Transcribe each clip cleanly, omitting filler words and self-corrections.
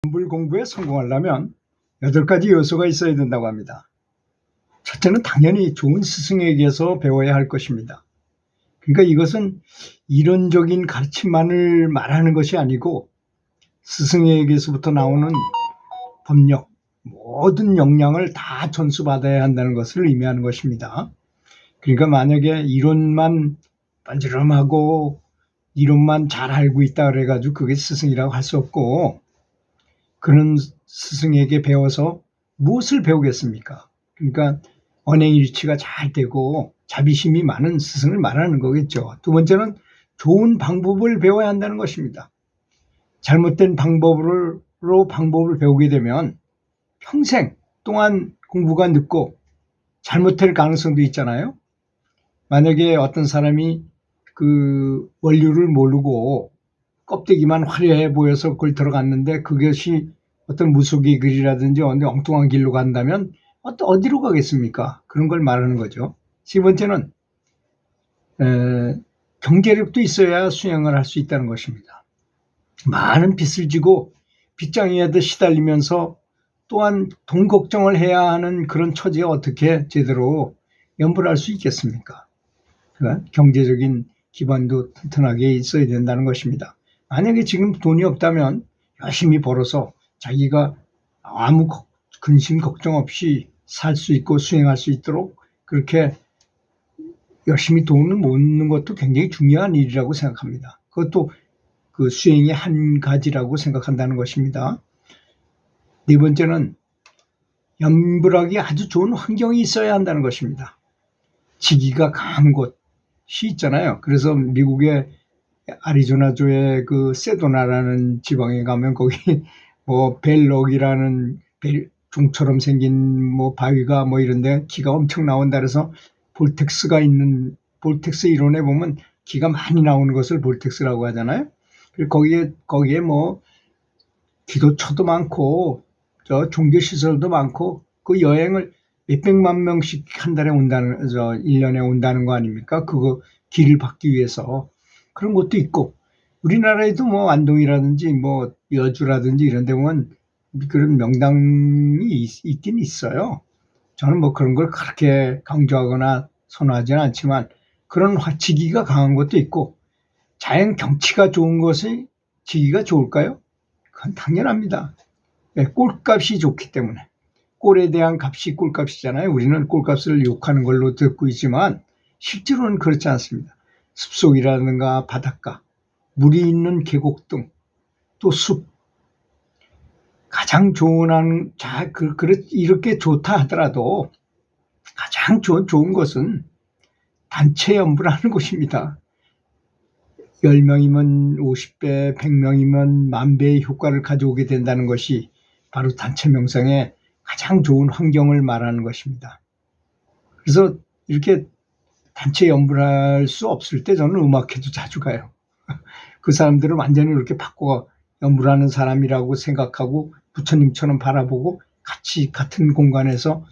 연불 공부에 성공하려면 8가지 요소가 있어야 된다고 합니다. 첫째는 당연히 좋은 스승에게서 배워야 할 것입니다. 그러니까 이것은 이론적인 가르침만을 말하는 것이 아니고 스승에게서부터 나오는 법력, 모든 역량을 다 전수받아야 한다는 것을 의미하는 것입니다. 그러니까 만약에 이론만 빤지름하고 이론만 잘 알고 있다 그래가지고 그게 스승이라고 할 수 없고, 그런 스승에게 배워서 무엇을 배우겠습니까? 그러니까 언행일치가 잘 되고 자비심이 많은 스승을 말하는 거겠죠. 두 번째는 좋은 방법을 배워야 한다는 것입니다. 잘못된 방법을 배우게 되면 평생 동안 공부가 늦고 잘못될 가능성도 있잖아요. 만약에 어떤 사람이 그 원료를 모르고 껍데기만 화려해 보여서 그걸 들어갔는데 그것이 어떤 무속의 글이라든지 엉뚱한 길로 간다면 어디로 가겠습니까? 그런 걸 말하는 거죠. 세 번째는 경제력도 있어야 수행을 할 수 있다는 것입니다. 많은 빚을 지고 빚장이하듯 시달리면서 또한 돈 걱정을 해야 하는 그런 처지에 어떻게 제대로 연불할 수 있겠습니까? 그러니까 경제적인 기반도 튼튼하게 있어야 된다는 것입니다. 만약에 지금 돈이 없다면 열심히 벌어서 자기가 아무 근심 걱정 없이 살 수 있고 수행할 수 있도록 그렇게 열심히 돈을 모으는 것도 굉장히 중요한 일이라고 생각합니다. 그것도 그 수행의 한 가지라고 생각한다는 것입니다. 네 번째는 연불하기 아주 좋은 환경이 있어야 한다는 것입니다. 지기가 강한 곳이 있잖아요. 그래서 미국의 애리조나주의 그 세도나라는 지방에 가면 거기 뭐 벨럭이라는 종처럼 생긴 뭐 바위가 뭐 이런데 기가 엄청 나온다 그래서 볼텍스 이론에 보면 기가 많이 나오는 것을 볼텍스라고 하잖아요. 그리고 거기에 뭐 기도처도 많고 저 종교 시설도 많고 그 여행을 몇백만 명씩 한 달에 1년에 온다는 거 아닙니까? 그거 길을 받기 위해서. 그런 것도 있고, 우리나라에도 뭐 안동이라든지 뭐 여주라든지 이런 데 보면 그런 명당이 있긴 있어요. 저는 뭐 그런 걸 그렇게 강조하거나 선호하지는 않지만 그런 지기가 강한 것도 있고, 자연 경치가 좋은 것이 지기가 좋을까요? 그건 당연합니다. 꼴값이 좋기 때문에. 꼴에 대한 값이 꼴값이잖아요. 우리는 꼴값을 욕하는 걸로 듣고 있지만 실제로는 그렇지 않습니다. 숲속이라든가 바닷가, 물이 있는 계곡 등, 또 숲, 가장 이렇게 좋다 하더라도 가장 좋은 것은 단체 연불하는 곳입니다. 10명이면 50배, 100명이면 10,000배의 효과를 가져오게 된다는 것이 바로 단체 명상의 가장 좋은 환경을 말하는 것입니다. 그래서 이렇게 단체 연불할 수 없을 때 저는 음악회도 자주 가요. 그 사람들을 완전히 이렇게 바꿔 연불하는 사람이라고 생각하고 부처님처럼 바라보고 같이 같은 공간에서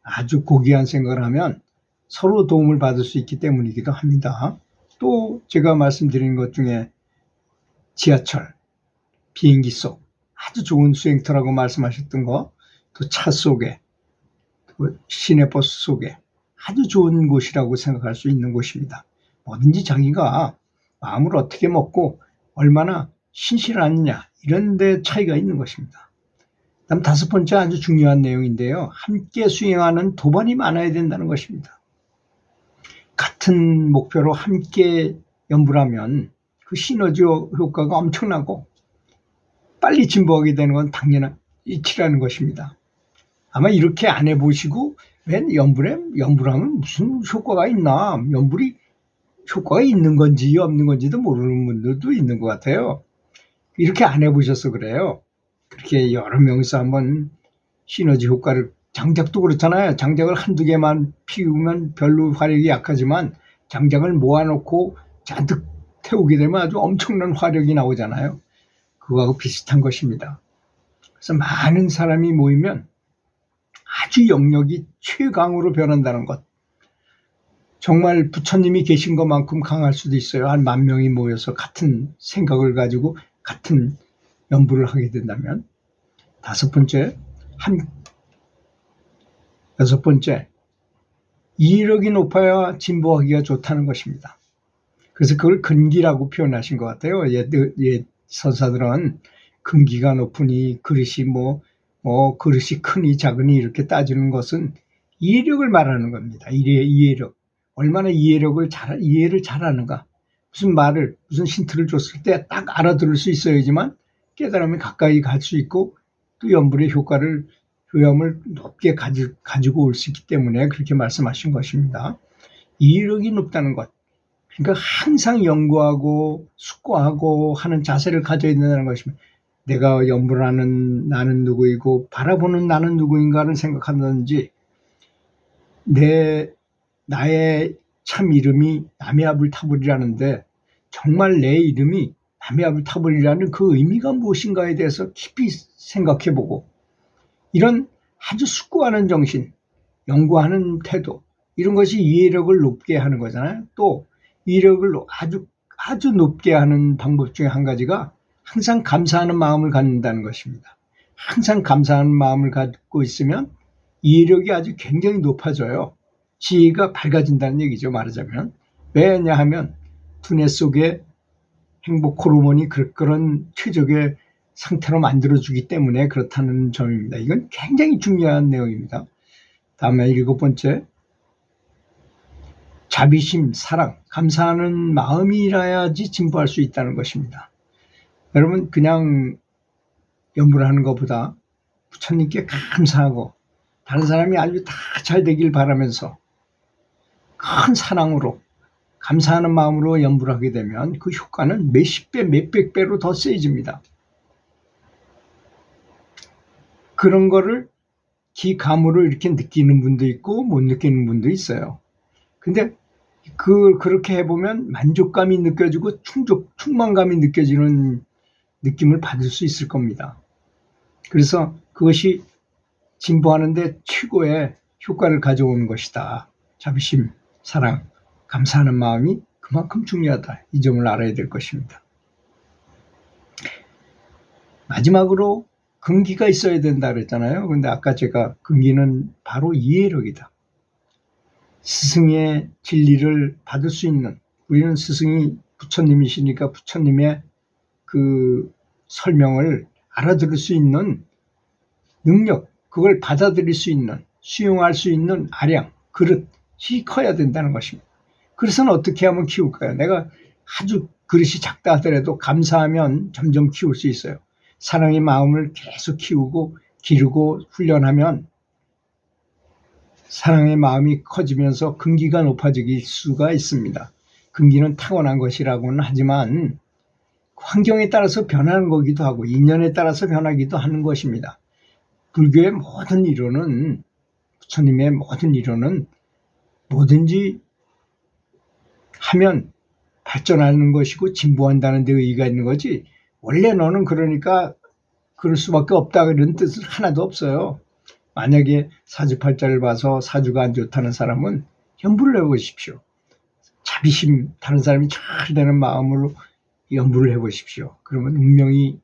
아주 고귀한 생각을 하면 서로 도움을 받을 수 있기 때문이기도 합니다. 또 제가 말씀드린 것 중에 지하철, 비행기 속 아주 좋은 수행터라고 말씀하셨던 거, 또 차 속에, 또 시내버스 속에 아주 좋은 곳이라고 생각할 수 있는 곳입니다. 뭐든지 자기가 마음을 어떻게 먹고 얼마나 신실하느냐 이런 데 차이가 있는 것입니다. 다음 5번째 아주 중요한 내용인데요. 함께 수행하는 도반이 많아야 된다는 것입니다. 같은 목표로 함께 연불하면 그 시너지 효과가 엄청나고 빨리 진보하게 되는 건 당연한 이치라는 것입니다. 아마 이렇게 안 해보시고 왜 연불하면 무슨 효과가 있나, 연불이 효과가 있는 건지 없는 건지도 모르는 분들도 있는 것 같아요. 이렇게 안 해보셔서 그래요. 그렇게 여러 명이서 한번 시너지 효과를, 장작도 그렇잖아요. 장작을 한두 개만 피우면 별로 화력이 약하지만 장작을 모아놓고 잔뜩 태우게 되면 아주 엄청난 화력이 나오잖아요. 그거하고 비슷한 것입니다. 그래서 많은 사람이 모이면 아주 영역이 최강으로 변한다는 것. 정말 부처님이 계신 것만큼 강할 수도 있어요. 한 10,000명이 모여서 같은 생각을 가지고 같은 연불을 하게 된다면. 다섯 번째, 여섯 번째, 이의력이 높아야 진보하기가 좋다는 것입니다. 그래서 그걸 근기라고 표현하신 것 같아요. 옛 선사들은 근기가 높으니 그릇이 그릇이 크니 작으니 이렇게 따지는 것은 이해력을 말하는 겁니다. 이해력. 얼마나 이해를 잘하는가. 무슨 힌트를 줬을 때 딱 알아들을 수 있어야지만 깨달음이 가까이 갈 수 있고 또 염불의 효험을 높게 가지고 올 수 있기 때문에 그렇게 말씀하신 것입니다. 이해력이 높다는 것. 그러니까 항상 연구하고 숙고하고 하는 자세를 가져야 된다는 것입니다. 내가 염불하는 나는 누구이고 바라보는 나는 누구인가를 생각한다든지 나의 참 이름이 나미아불타불이라는데 정말 내 이름이 나미아불타불이라는 그 의미가 무엇인가에 대해서 깊이 생각해보고 이런 아주 숙고하는 정신, 연구하는 태도 이런 것이 이해력을 높게 하는 거잖아요. 또 이해력을 아주 높게 하는 방법 중에 한 가지가 항상 감사하는 마음을 갖는다는 것입니다. 항상 감사하는 마음을 갖고 있으면 이해력이 아주 굉장히 높아져요. 지혜가 밝아진다는 얘기죠, 말하자면. 왜냐하면 두뇌 속에 행복 호르몬이 그런 최적의 상태로 만들어주기 때문에 그렇다는 점입니다. 이건 굉장히 중요한 내용입니다. 다음에 일곱 번째, 자비심, 사랑, 감사하는 마음이라야지 진보할 수 있다는 것입니다. 여러분 그냥 연구를 하는 것보다 부처님께 감사하고 다른 사람이 아주 다 잘 되길 바라면서 큰 사랑으로 감사하는 마음으로 연구를 하게 되면 그 효과는 몇십 배, 몇백 배로 더 세집니다. 그런 거를 기감으로 이렇게 느끼는 분도 있고 못 느끼는 분도 있어요. 근데 그렇게 해보면 만족감이 느껴지고 충만감이 느껴지는 느낌을 받을 수 있을 겁니다. 그래서 그것이 진보하는데 최고의 효과를 가져오는 것이다. 자비심, 사랑, 감사하는 마음이 그만큼 중요하다. 이 점을 알아야 될 것입니다. 마지막으로 근기가 있어야 된다 그랬잖아요. 근데 아까 제가 근기는 바로 이해력이다. 스승의 진리를 받을 수 있는, 우리는 스승이 부처님이시니까 부처님의 그 설명을 알아들을 수 있는 능력, 그걸 받아들일 수 있는, 수용할 수 있는 아량, 그릇이 커야 된다는 것입니다. 그릇은 어떻게 하면 키울까요? 내가 아주 그릇이 작다 하더라도 감사하면 점점 키울 수 있어요. 사랑의 마음을 계속 키우고 기르고 훈련하면 사랑의 마음이 커지면서 근기가 높아질 수가 있습니다. 근기는 타고난 것이라고는 하지만 환경에 따라서 변하는 거기도 하고 인연에 따라서 변하기도 하는 것입니다. 불교의 모든 이론은, 부처님의 모든 이론은 뭐든지 하면 발전하는 것이고 진보한다는 데 의의가 있는 거지, 원래 너는 그러니까 그럴 수밖에 없다 이런 뜻은 하나도 없어요. 만약에 사주팔자를 봐서 사주가 안 좋다는 사람은 연불을 해보십시오. 자비심, 다른 사람이 잘 되는 마음으로 연불을 해보십시오. 그러면 운명이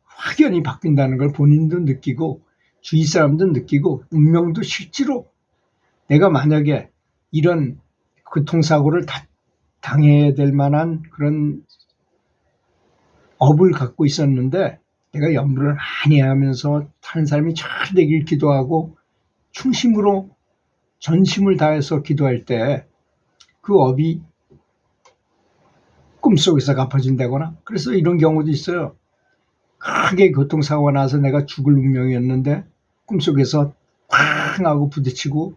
확연히 바뀐다는 걸 본인도 느끼고 주위 사람도 느끼고 운명도 실제로 내가 만약에 이런 교통사고를 당해야 될 만한 그런 업을 갖고 있었는데 내가 연불을 많이 하면서 다른 사람이 잘 되길 기도하고 충심으로 전심을 다해서 기도할 때 그 업이 꿈속에서 갚아진다거나, 그래서 이런 경우도 있어요. 크게 교통사고가 나서 내가 죽을 운명이었는데 꿈속에서 쾅 하고 부딪히고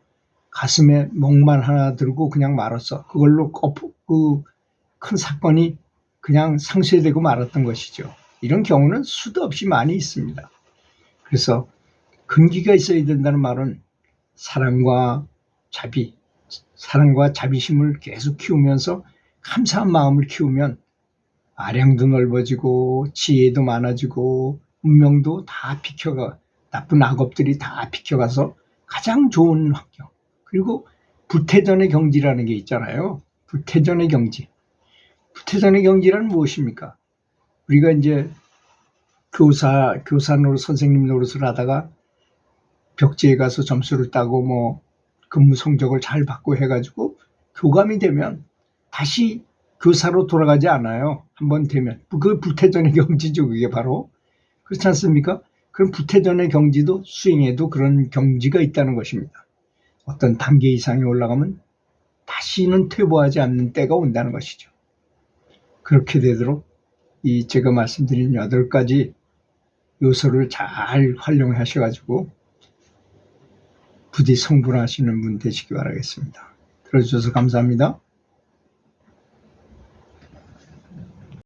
가슴에 멍만 하나 들고 그냥 말았어. 그걸로 그 큰 사건이 그냥 상쇄되고 말았던 것이죠. 이런 경우는 수도 없이 많이 있습니다. 그래서 근기가 있어야 된다는 말은 사랑과 자비심을 계속 키우면서 감사한 마음을 키우면 아량도 넓어지고 지혜도 많아지고 운명도 다 비켜가, 나쁜 악업들이 다 비켜가서 가장 좋은 환경, 그리고 부태전의 경지라는 게 있잖아요. 부태전의 경지. 부태전의 경지란 무엇입니까? 우리가 이제 교사 노릇, 선생님 노릇을 하다가 벽지에 가서 점수를 따고 뭐 근무 성적을 잘 받고 해가지고 교감이 되면 다시 교사로 돌아가지 않아요. 한번 되면. 그 불태전의 경지죠. 그게 바로. 그렇지 않습니까? 그럼 불태전의 경지도 수행에도 그런 경지가 있다는 것입니다. 어떤 단계 이상이 올라가면 다시는 퇴보하지 않는 때가 온다는 것이죠. 그렇게 되도록 이 제가 말씀드린 8가지 요소를 잘 활용하셔가지고 부디 성불하시는 분 되시기 바라겠습니다. 들어주셔서 감사합니다.